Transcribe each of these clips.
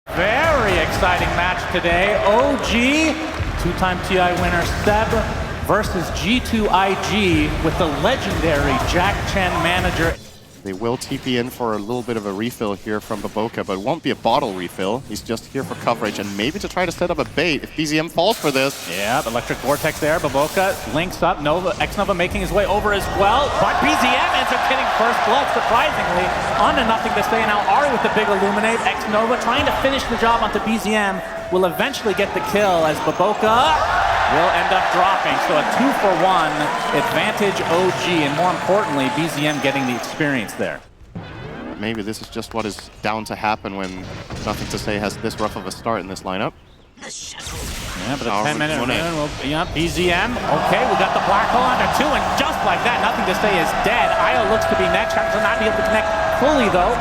Very exciting match today. OG, two-time TI winner Seb versus G2.IG with the legendary Jack Chen manager. They will TP in for a little bit of a refill here from Baboka, but it won't be a bottle refill. He's just here for coverage and maybe to try to set up a bait if BZM falls for this. Yeah, the electric vortex there. Baboka links up. X-Nova making his way over as well, but BZM ends up getting first blood, surprisingly. On to nothing to say now. Ari with the big illuminate. X-Nova trying to finish the job onto BZM. Will eventually get the kill as Baboka will end up dropping. So a 2-for-1 advantage OG, and more importantly, BZM getting the experience there. Maybe this is just what is down to happen when Nothing to Say has this rough of a start in this lineup. Yeah, but a 10-minute run will, yeah, BZM. Okay, we got the black hole under 2, and just like that, Nothing to Say is dead. Io looks to be next, trying to not be able to connect fully though.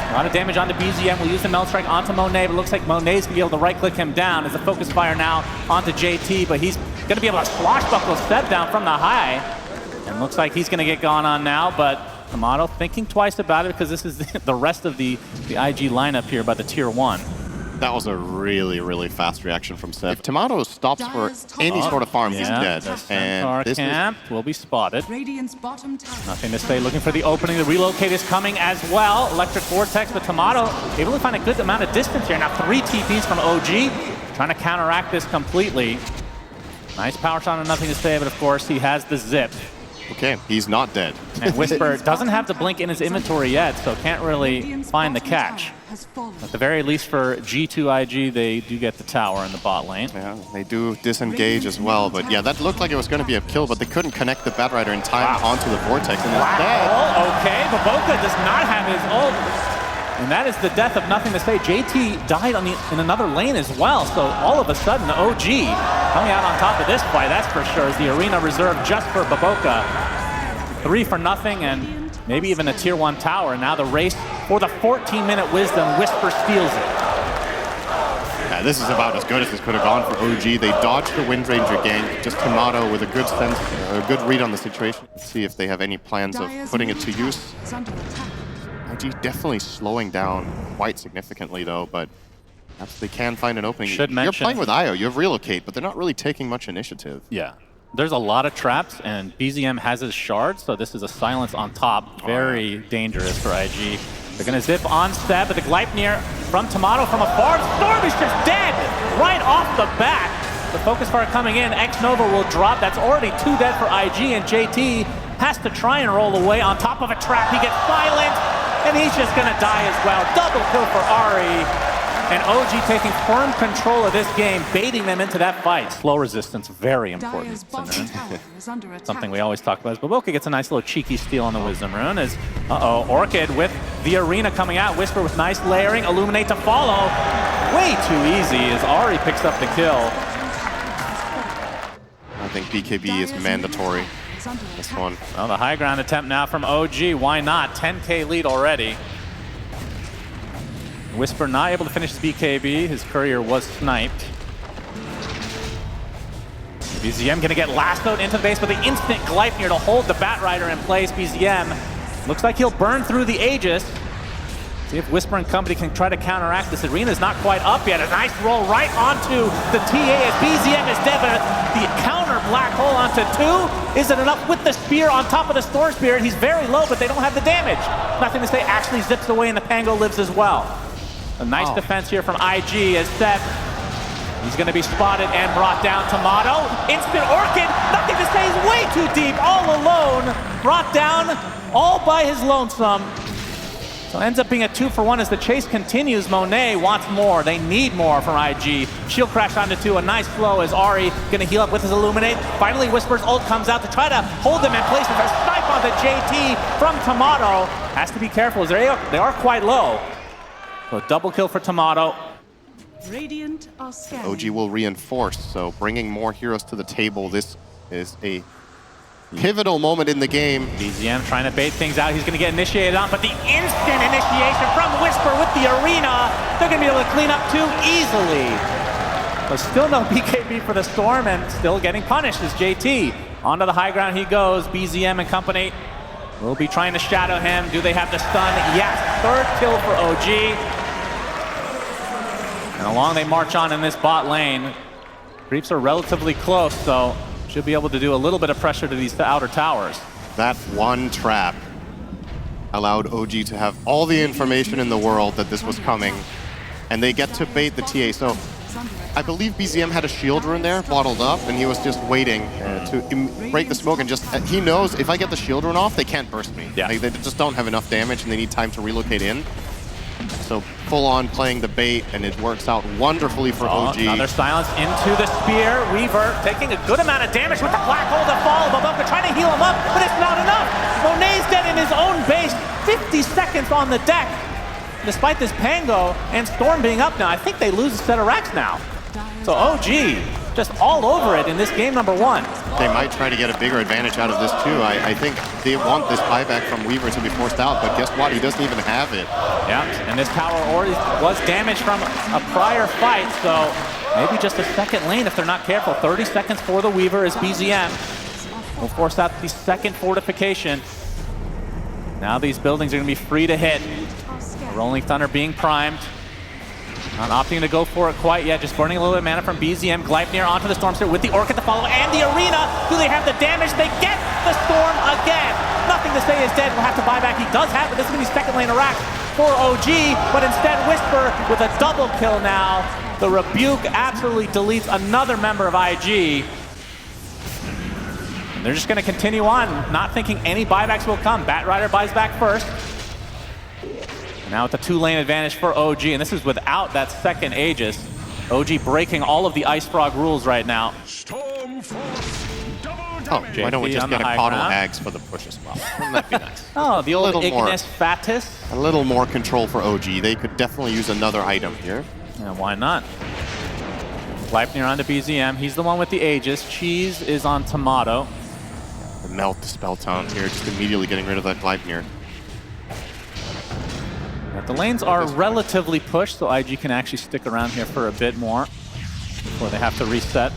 A lot of damage onto BZM. We'll use the Melt Strike onto Monet, but it looks like Monet's gonna be able to right-click him down as a focus fire now onto JT, but he's gonna be able to swashbuckle step down from the high. And looks like he's gonna get gone on now, but Tomato thinking twice about it because this is the rest of the IG lineup here by the tier 1. That was a really, really fast reaction from Seb. If Tomato stops for any sort of farm, he's dead. And this camp will be spotted. Nothing to Say looking for the opening. The relocate is coming as well. Electric Vortex, but Tomato able to find a good amount of distance here. Now 3 TPs from OG, trying to counteract this completely. Nice power shot on Nothing to Say, but of course he has the zip. Okay, he's not dead. And Whisper doesn't have the blink in his inventory yet, so can't really find the catch. At the very least for G2.IG, they do get the tower in the bot lane. Yeah, they do disengage as well, but yeah, that looked like it was going to be a kill, but they couldn't connect the Batrider in time onto the Vortex, and instead... Okay, Baboka does not have his ult. And that is the death of Nothing to Say. JT died in another lane as well, so all of a sudden OG coming out on top of this fight, that's for sure, is the arena reserved just for Baboka. 3 for nothing, and maybe even a tier 1 tower. Now the race for the 14-minute wisdom. Whisper steals it. Yeah, this is about as good as this could have gone for OG. They dodged the Wind Ranger gank, just Tomato with a good sense, a good read on the situation. Let's see if they have any plans of putting it to use. IG definitely slowing down quite significantly though, but perhaps they can find an opening. You're playing with Io, you have relocate, but they're not really taking much initiative. Yeah. There's a lot of traps, and BZM has his shard, so this is a silence on top. Very dangerous for IG. They're going to zip on Seb, but the Gleipnir from Tomato from afar. Storm is just dead right off the bat. The focus fire coming in. X-Nova will drop. That's already 2 dead for IG, and JT has to try and roll away on top of a trap. He gets silent, and he's just going to die as well. Double kill for Ari. And OG taking firm control of this game, baiting them into that fight. Slow resistance, very important. Something we always talk about is Baboka gets a nice little cheeky steal on the Wisdom Rune as, Orchid with the arena coming out. Whisper with nice layering, Illuminate to follow. Way too easy as Ari picks up the kill. I think BKB is mandatory, this one. Well, the high ground attempt now from OG, why not? 10K lead already. Whisper not able to finish his BKB. His courier was sniped. BZM gonna get lassoed into the base with the instant Gleipnir to hold the Batrider in place. BZM looks like he'll burn through the Aegis. See if Whisper and company can try to counteract this. Arena's not quite up yet. A nice roll right onto the TA as BZM is dead, but the counter black hole onto 2 isn't enough with the spear on top of the Storm Spirit. He's very low, but they don't have the damage. Nothing to Say actually zips away and the Pango lives as well. A nice defense here from IG as Seth. He's going to be spotted and brought down. Tomato, instant Orchid. Nothing to Say, he's way too deep, all alone. Brought down all by his lonesome. So ends up being a 2-for-1 as the chase continues. Monet wants more. They need more from IG. Shield crash onto 2. A nice flow as Ari going to heal up with his Illuminate. Finally, Whisper's ult comes out to try to hold them in place. And a snipe onto JT from Tomato. Has to be careful as they are quite low. So a double kill for Tomato. Radiant are scanning. OG will reinforce, so bringing more heroes to the table. This is a pivotal moment in the game. BZM trying to bait things out. He's going to get initiated on, but the instant initiation from Whisper with the arena, they're going to be able to clean up 2 easily. But still no BKB for the Storm, and still getting punished as JT. Onto the high ground he goes. BZM and company will be trying to shadow him. Do they have the stun? Yes. 3rd kill for OG. And along they march on in this bot lane. Creeps are relatively close, so should be able to do a little bit of pressure to these outer towers. That one trap allowed OG to have all the information in the world that this was coming, and they get to bait the TA. So I believe BZM had a shield rune there, bottled up, and he was just waiting to break the smoke, and just he knows if I get the shield rune off, they can't burst me. Yeah. They just don't have enough damage, and they need time to relocate in. So full on playing the bait, and it works out wonderfully for OG. Another silence into the spear. Weaver taking a good amount of damage with the black hole to fall. BoBoKa trying to heal him up, but it's not enough. Monet's dead in his own base. 50 seconds on the deck. Despite this Pango and Storm being up now, I think they lose a set of racks now. So OG just all over it in this game number 1. They might try to get a bigger advantage out of this too. I think they want this buyback from Weaver to be forced out, but guess what? He doesn't even have it. Yeah, and this tower already was damaged from a prior fight, so maybe just a second lane if they're not careful. 30 seconds for the Weaver as BZM will force out the second fortification. Now these buildings are going to be free to hit. Rolling Thunder being primed. Not opting to go for it quite yet, just burning a little bit of mana from BZM. Gleipnir onto the Storm Spirit with the Orchid to follow, and the Arena. Do they have the damage? They get the Storm again. Nothing to say is dead. We'll have to buy back. He does have it. This is going to be second lane of rack for OG, but instead Whisper with a double kill now. The Rebuke absolutely deletes another member of IG. And they're just going to continue on, not thinking any buybacks will come. Batrider buys back first. Now with the 2-lane advantage for OG, and this is without that second Aegis. OG breaking all of the Ice Frog rules right now. Oh, why don't we just get a Coddle Ags for the push as well? Wouldn't that be nice? Oh, the old Ignis Fatus. A little more control for OG. They could definitely use another item here. Yeah, why not? Gleipnir onto BZM. He's the one with the Aegis. Cheese is on Tomato. Melt the Spell Taunt here, just immediately getting rid of that Gleipnir. The lanes are relatively pushed, so IG can actually stick around here for a bit more before they have to reset.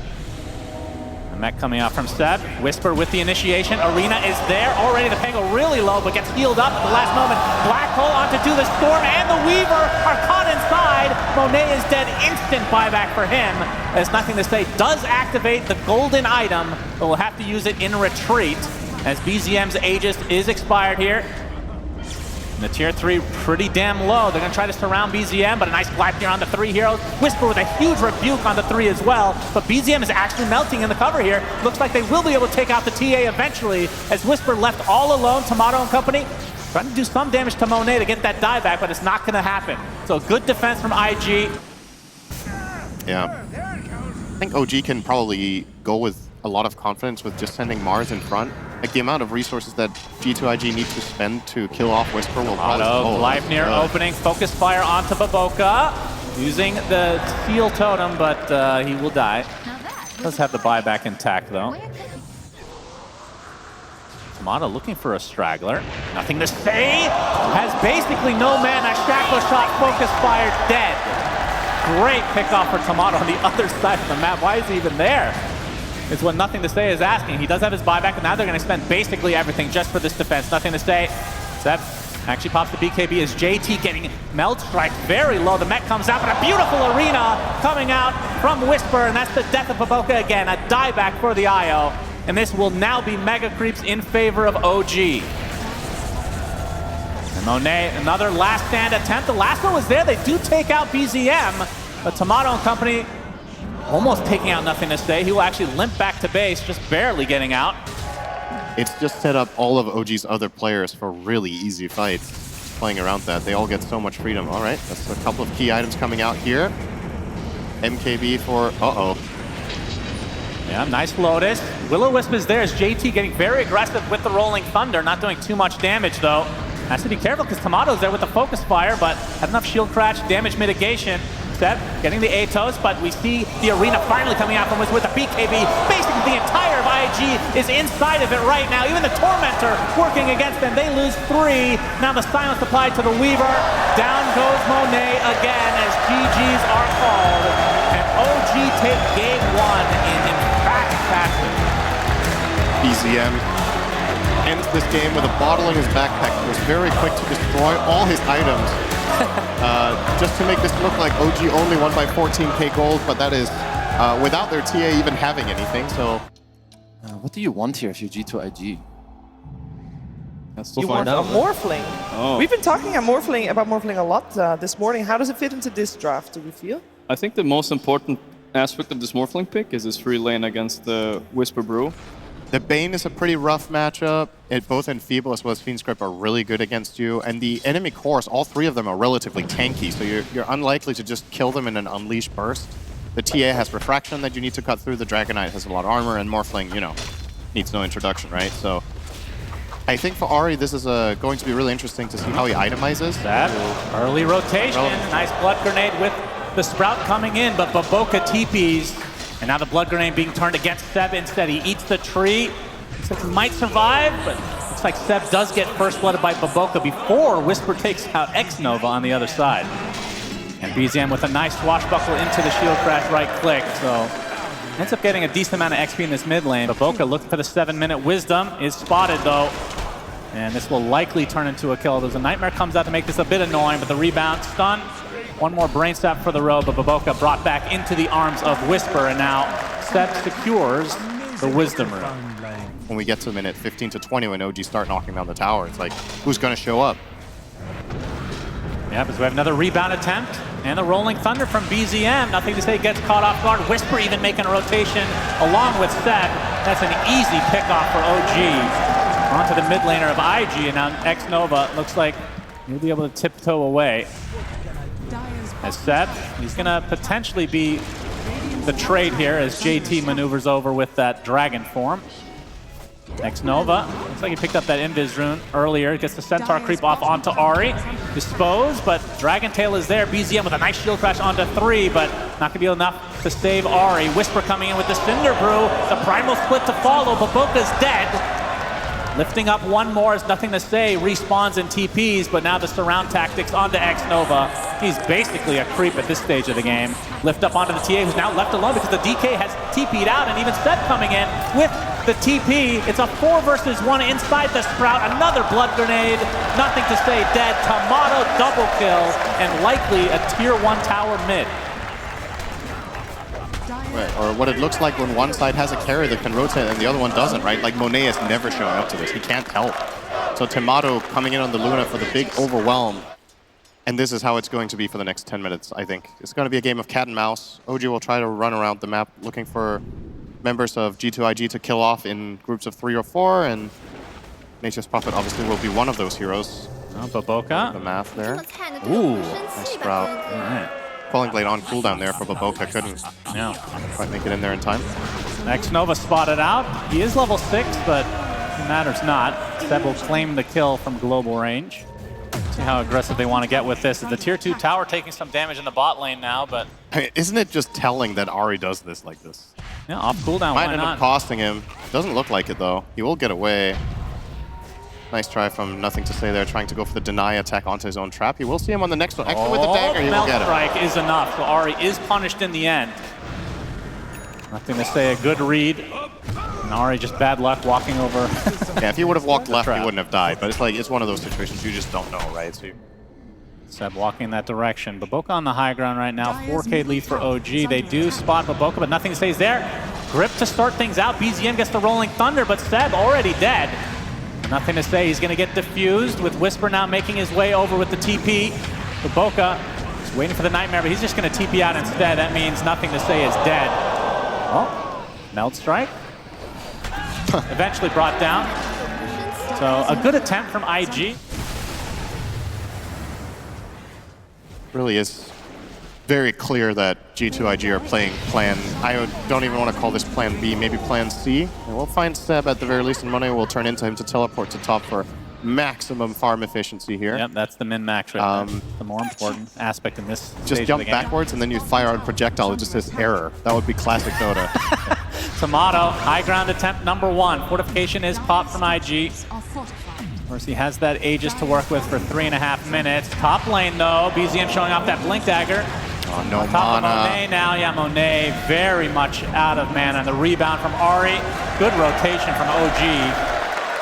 The mech coming out from Seb. Whisper with the initiation. Arena is there. Already the Pango really low, but gets healed up at the last moment. Black hole onto Do the Storm, and the Weaver are caught inside. Monet is dead. Instant buyback for him. There's nothing to say. Does activate the golden item, but will have to use it in retreat as BZM's Aegis is expired here. And the tier 3 pretty damn low. They're going to try to surround BZM, but a nice Gleipnir on the 3 heroes. Whisper with a huge rebuke on the 3 as well. But BZM is actually melting in the cover here. Looks like they will be able to take out the TA eventually as Whisper left all alone. Tomato and company trying to do some damage to Monet to get that dieback, but it's not going to happen. So good defense from IG. Yeah. I think OG can probably go with a lot of confidence with just sending Mars in front. Like the amount of resources that G2.IG needs to spend to kill off Whisper will probably... Gleipnir opening, focus fire onto BoBoKa, using the Steel Totem, but he will die. Does have the buyback intact though. Tomato looking for a straggler. Nothing to say. Has basically no mana. Shackle shot, focus fire, dead. Great pickoff for Tomato on the other side of the map. Why is he even there? Is what Nothing to Say is asking. He does have his buyback, and now they're going to spend basically everything just for this defense. Nothing to Say. Seb actually pops the BKB as JT getting Meld Strike very low. The mech comes out, but a beautiful Arena coming out from Whisper, and that's the death of BoBoKa again. A dieback for the IO, and this will now be Mega Creeps in favor of OG. And Monet, another last stand attempt. The last one was there. They do take out BZM, but Tomato and company almost taking out Nothing to Say. He will actually limp back to base, just barely getting out. It's just set up all of OG's other players for really easy fights. Playing around that, they all get so much freedom. All right, that's a couple of key items coming out here. MKB for, Yeah, nice Lotus. Will-O-Wisp is there as JT getting very aggressive with the Rolling Thunder, not doing too much damage though. Has to be careful because Tomato's there with the Focus Fire, but had enough shield crash, damage mitigation. Seb getting the Atos, but we see the Arena finally coming out from with the BKB. Basically the entire of IG is inside of it right now. Even the Tormentor working against them. They lose 3. Now the silence applied to the Weaver. Down goes Monet again as GGs are called. And OG take game 1 in emphatic fashion. BZM ends this game with a bottle in his backpack. He was very quick to destroy all his items. just to make this look like OG only won by 14k gold, but that is without their TA even having anything, so... what do you want here if you're G2.IG? You want a Morphling. Oh. We've been talking about Morphling a lot this morning. How does it fit into this draft, do we feel? I think the most important aspect of this Morphling pick is his free lane against the Whisper Brew. The Bane is a pretty rough matchup. Both Enfeeble as well as Fiend's Grip are really good against you. And the enemy cores, all three of them are relatively tanky, so you're unlikely to just kill them in an Unleash burst. The TA has Refraction that you need to cut through. The Dragonite has a lot of armor, and Morphling, you know, needs no introduction, right? So I think for Ari, this is going to be really interesting to see how he itemizes. That early rotation. Nice Blood Grenade with the Sprout coming in, but Baboka TPs. And now the Blood Grenade being turned against Seb instead. He eats the tree. Looks like he might survive, but looks like Seb does get first blooded by Baboka before Whisper takes out X-Nova on the other side. And BZM with a nice swashbuckle into the shield crash right click, so ends up getting a decent amount of XP in this mid lane. Baboka looking for the 7-minute wisdom, is spotted though. And this will likely turn into a kill. There's a Nightmare comes out to make this a bit annoying, but the rebound stun. One more brain stab for the row, but Baboka brought back into the arms of Whisper, and now Seb secures the wisdom room. When we get to minute 15 to 20, when OG start knocking down the tower, it's like, who's going to show up? Yeah, because we have another rebound attempt, and the Rolling Thunder from BZM. Nothing to say, gets caught off guard. Whisper even making a rotation along with Seb. That's an easy pickoff for OG. Onto the mid laner of IG, and now X-Nova looks like he'll be able to tiptoe away. As Seb, he's going to potentially be the trade here as JT maneuvers over with that dragon form. X-Nova, looks like he picked up that Invis rune earlier. Gets the Centaur creep off onto Ari. Dispose, but Dragon Tail is there. BZM with a nice shield crash onto 3, but not going to be enough to save Ari. Whisper coming in with the Cinder Brew. The Primal Split to follow. Baboka's dead. Lifting up one more is nothing to say. Respawns and TPs, but now the surround tactics onto X-Nova. He's basically a creep at this stage of the game. Lift up onto the TA, who's now left alone because the DK has TP'd out, and even Seb coming in with the TP. It's a 4 versus 1 inside the Sprout. Another Blood Grenade. Nothing to say, dead. Tomato double kill, and likely a tier 1 tower mid. Right, or what it looks like when one side has a carry that can rotate and the other one doesn't, right? Like Monet is never showing up to this. He can't help. So Tomato coming in on the Luna for the big overwhelm. And this is how it's going to be for the next 10 minutes, I think. It's going to be a game of cat and mouse. OG will try to run around the map looking for members of G2.IG to kill off in groups of 3 or 4, and Nature's Prophet obviously will be one of those heroes. Oh, Baboka. The math there. Ooh. Nice Sprout. All right. Falling Blade on cooldown there for Baboka. Couldn't quite make it in there in time. X-Nova spotted out. He is level 6, but it matters not. Seb will claim the kill from global range. See how aggressive they want to get with this. The tier 2 tower taking some damage in the bot lane now, but... Hey, isn't it just telling that Ari does this like this? Yeah, off cooldown, Might why end not? up costing him. Doesn't look like it, though. He will get away. Nice try from Nothing to Say there, trying to go for the deny attack onto his own trap. You will see him on the next one. Actually, with the dagger, he will get him. Strike is enough, so Ari is punished in the end. Nothing to Say, a good read. And Ari just bad luck walking over. Yeah, if he would have walked left, he wouldn't have died. But it's like, it's one of those situations you just don't know, right? So Seb walking in that direction. Baboka on the high ground right now. 4K lead for OG. They do spot Baboka, but Nothing to Say is there. Grip to start things out. BZM gets the Rolling Thunder, but Seb already dead. Nothing to Say, he's going to get diffused with Whisper now making his way over with the TP. Baboka is waiting for the Nightmare, but he's just going to TP out instead. That means Nothing to Say is dead. Oh, Melt Strike. Eventually brought down. So a good attempt from IG. really is very clear that G2.IG are playing plan, I don't even want to call this plan B, maybe plan C. And we'll find Seb at the very least, and Monet will turn into him to teleport to top for maximum farm efficiency here. Yep, that's the min-max right there. The more important aspect in this Just jump backwards and then you fire a projectile, it just says error. That would be classic Dota. Tomato, high ground attempt number 1. Fortification is popped from IG. Of course, he has that Aegis to work with for 3.5 minutes. Top lane, though, BZM showing off that Blink Dagger. Oh, no On top mana. of Monet now. Yeah, Monet very much out of mana. And the rebound from Ari. Good rotation from OG.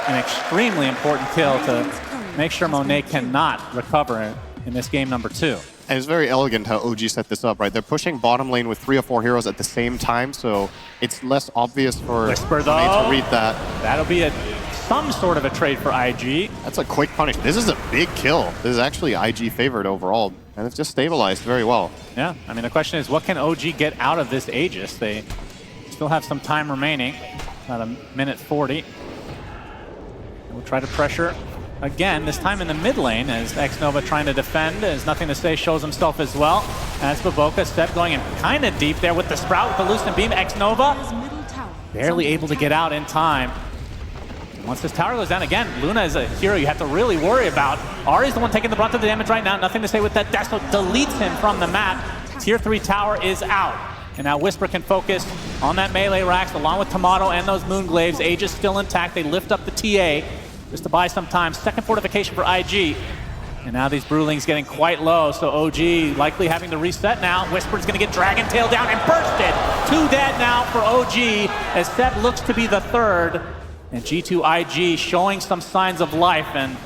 An extremely important kill to make sure Monet cannot recover in this game number 2. And it's very elegant how OG set this up, right? They're pushing bottom lane with 3 or 4 heroes at the same time, so it's less obvious for Whisper, Monet though. to read that. That'll be some sort of a trade for IG. That's a quick punish. This is a big kill. This is actually IG favored overall, and it's just stabilized very well. Yeah, I mean, the question is, what can OG get out of this Aegis? They still have some time remaining, about a minute 40. We'll try to pressure again, this time in the mid lane, as Xnova trying to defend. Has nothing to say, shows himself as well. As Baboka, Step going in kind of deep there with the Sprout, with the Loosened Beam. Xnova barely able to get out in time. Once this tower goes down again, Luna is a hero you have to really worry about. Ahri's the one taking the brunt of the damage right now. Nothing to say with that. Deso deletes him from the map. Tier 3 tower is out. And now Whisper can focus on that melee racks along with Tomato and those Moonglaves. Aegis still intact. They lift up the TA just to buy some time. Second fortification for IG. And now these Brewlings getting quite low, so OG likely having to reset now. Whisper's gonna get Dragon Tail down and bursted. 2 dead now for OG, as Seb looks to be the third. And G2.IG showing some signs of life, and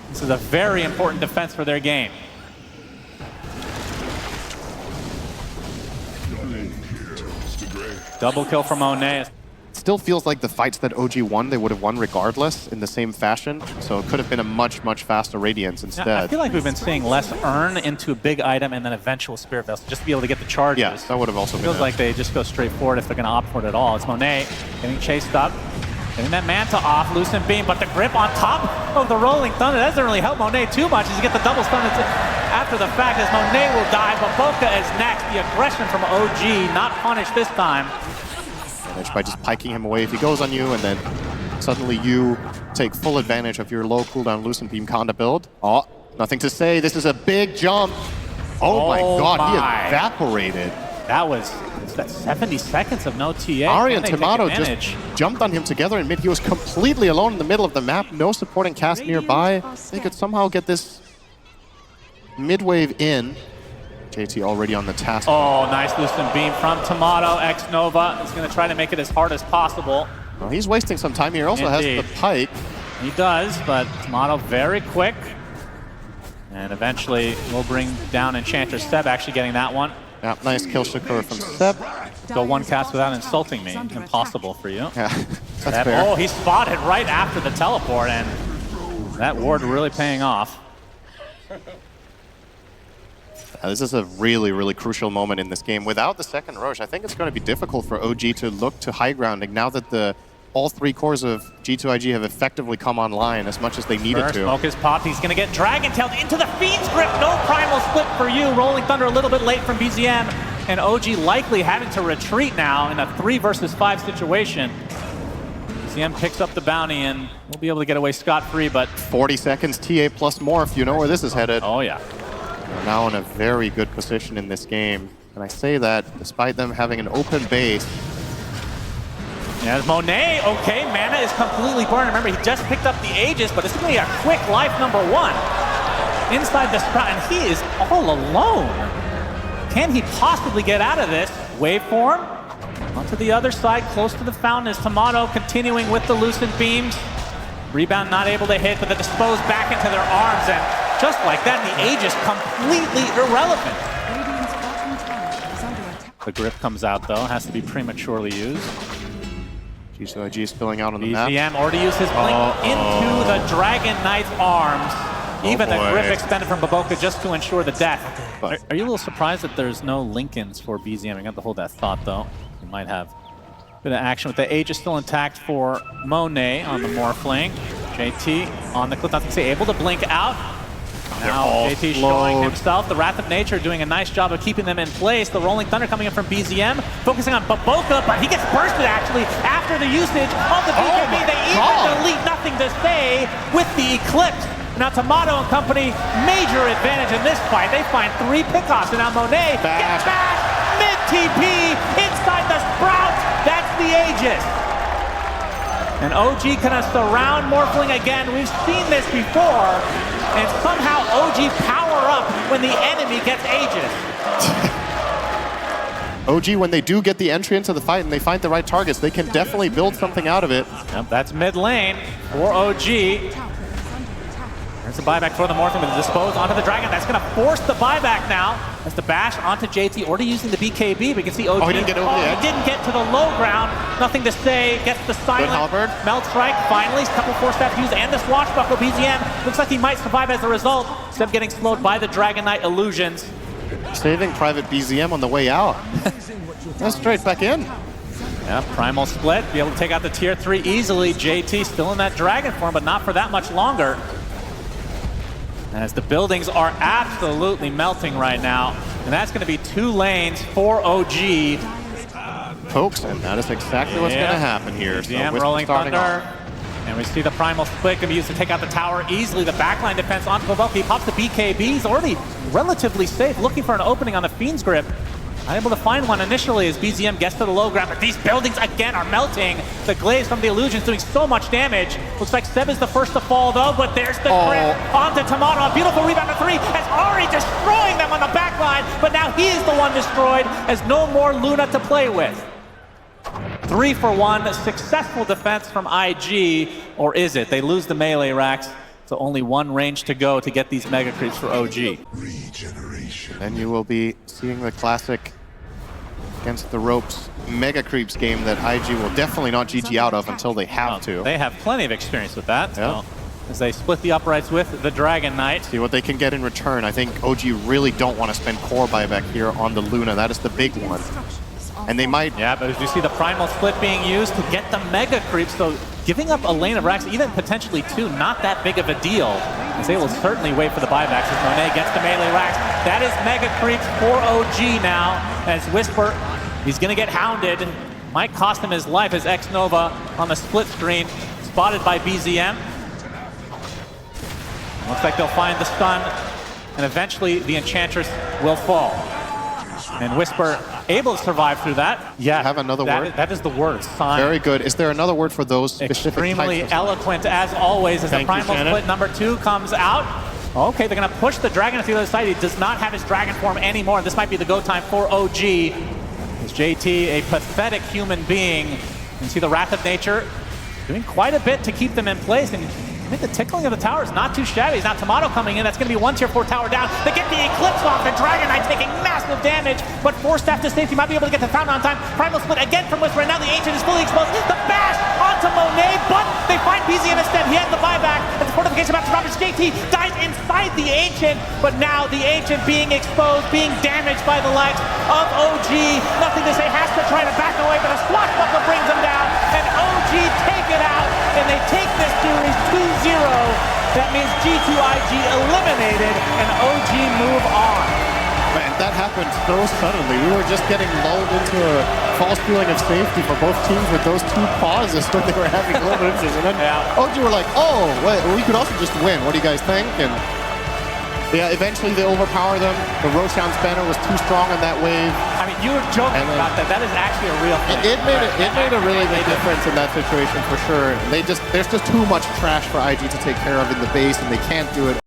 this is a very important defense for their game. Double kill from Monet. Still feels like the fights that OG won, they would have won regardless in the same fashion. So it could have been a much, much faster Radiance instead. Yeah, I feel like we've been seeing less earn into a big item and then eventual Spirit Vessel, just to be able to get the charges. Yeah, that would have also been Feels like they just go straight forward if they're going to opt for it at all. It's Monet getting chased up. Getting that Manta off, Loosened Beam, but the grip on top of the Rolling Thunder, that doesn't really help Monet too much as you get the double stun after the fact, as Monet will die, but Boca is next. The aggression from OG, not punished this time. By just piking him away if he goes on you, and then suddenly you take full advantage of your low cooldown Loosened Beam Conda build. Oh, nothing to say. This is a big jump. Oh my god, he evaporated. That was 70 seconds of no TA. Ahri and Tomato just jumped on him together in mid. He was completely alone in the middle of the map. No supporting cast nearby. They could somehow get this mid wave in. JT already on the task. Oh, nice Loosened Beam from Tomato. Xnova is going to try to make it as hard as possible. Well, he's wasting some time here. Also has the pike. He does, but Tomato very quick. And eventually we'll bring down Enchanter. Seb actually getting that one. Yeah, nice kill Shakur from Seb. Go one cast without insulting me. Impossible for you. Yeah, that's fair. Oh, he spotted right after the teleport, and that ward really paying off. This is a really, really crucial moment in this game. Without the second Roche, I think it's going to be difficult for OG to look to high grounding now that all 3 cores of G2.IG have effectively come online as much as they needed to. Smoke is popped. He's going to get Dragon Tailed into the Fiend's Grip. No Primal Split for you. Rolling Thunder a little bit late from BZM. And OG likely having to retreat now in a 3 versus 5 situation. BZM picks up the bounty and we'll be able to get away scot-free, but 40 seconds TA plus Morph. You know where this is headed. Oh, yeah. They're now in a very good position in this game. And I say that despite them having an open base. Yeah, Monet, okay, mana is completely burned. Remember, he just picked up the Aegis, but it's going to be a quick life number 1. Inside the Sprout, and he is all alone. Can he possibly get out of this? Waveform, onto the other side, close to the fountain is Tomato, continuing with the Loosened Beams. Rebound not able to hit, but the Dispose back into their arms, and just like that, the Aegis completely irrelevant. The grip comes out, though, has to be prematurely used. G2.IG is spilling out on the map. BZM already used his blink into the Dragon Knight's arms. Even the grip expended from Baboka just to ensure the death. Are you a little surprised that there's no Lincolns for BZM? You got to hold that thought, though. You might have a bit of action with the Aegis still intact for Monet on the Morphling. JT on the cliff, nothing to say, able to blink out. Now JT showing himself, the Wrath of Nature doing a nice job of keeping them in place. The Rolling Thunder coming in from BZM, focusing on Baboka, but he gets bursted actually after the usage of the BKB. They even delete nothing to say with the Eclipse. Now Tomato and company, major advantage in this fight. They find 3 pickoffs, and now Monet gets back, mid-TP, inside the Sprout. That's the Aegis. And OG gonna surround Morphling again. We've seen this before. And somehow OG power up when the enemy gets Aegis. OG, when they do get the entry into the fight and they find the right targets, they can definitely build something out of it. Yep, that's mid lane for OG. There's It's a buyback for the Morphing with the dispose onto the Dragon. That's going to force the buyback now. As the bash onto JT, already using the BKB. We can see OG. Oh, he didn't get over the edge. He didn't get to the low ground. Nothing to say. Gets the silent. halberd. Melt strike. Finally, couple force-staff use and the swashbuckle. BZM looks like he might survive as a result. Instead of getting slowed by the Dragon Knight illusions. Saving Private BZM on the way out. That's straight back in. Yeah, Primal Split. Be able to take out the tier 3 easily. JT still in that Dragon form, but not for that much longer. As the buildings are absolutely melting right now. And that's going to be 2 lanes for OG. Folks, and that is exactly what's going to happen here. BZM rolling thunder. And we see the Primal Split can be used to take out the tower easily. The backline defense onto Pavelski. He pops the BKB. He's already relatively safe, looking for an opening on the Fiend's Grip. Unable to find one initially as BZM gets to the low ground, but these buildings again are melting. The glaze from the illusions doing so much damage. Looks like Seb is the first to fall though, but there's the grip onto Tomato. A beautiful rebound to 3 as Ari destroying them on the back line, but now he is the one destroyed as no more Luna to play with. 3 for 1, successful defense from IG, or is it? They lose the melee racks, so only 1 range to go to get these mega creeps for OG. And you will be seeing the classic against the ropes mega creeps game that IG will definitely not GG out of until they have to. They have plenty of experience with that. Yeah. So, as they split the uprights with the Dragon Knight. See what they can get in return. I think OG really don't want to spend core buyback here on the Luna. That is the big one. And they might... Yeah, but as you see the Primal Split being used to get the mega creeps, so giving up a lane of racks, even potentially 2, not that big of a deal. As they will certainly wait for the buybacks as Monet gets the melee racks. That is mega creeps for OG now. As Whisper, he's going to get hounded. Might cost him his life as X-Nova on the split screen, spotted by BZM. Looks like they'll find the stun, and eventually the Enchantress will fall. And Whisper able to survive through that. Yeah, have another word? That is the word, son. Very good. Is there another word for those specific Extremely types of eloquent as always as the Thank you, Primal Shannon. Split number 2 comes out. Okay, they're going to push the Dragon to the other side. He does not have his Dragon form anymore. This might be the go time for OG. As JT, a pathetic human being. You can see the Wrath of Nature doing quite a bit to keep them in place. And I think the tickling of the tower is not too shabby. Now Tomato coming in. That's going to be 1 tier 4 tower down. They get the Eclipse off. The Dragon Knight taking massive damage, but force staff to safety might be able to get the Fountain on time. Primal Split again from Whisper, and now the Ancient is fully exposed. The bash onto Monet, but they find BZM instead. He has the buyback. And the fortification about to drop his JT dies inside the Ancient, but now the Ancient being exposed, being damaged by the likes of OG. Nothing to say, has to try to back away, but a swashbuckler brings him down, and OG take it out, and they take this series 2-0. That means G2.IG eliminated and OG move on. Man, that happened so suddenly. We were just getting lulled into a false feeling of safety for both teams with those 2 pauses when they were having glimpses. And then OG were like, oh, wait, we could also just win. What do you guys think? And yeah, eventually they overpower them. The Roshan Spanner was too strong on that wave. I mean, you were joking about that. That is actually a real thing. It made a really big difference in that situation for sure. There's just too much trash for IG to take care of in the base, and they can't do it.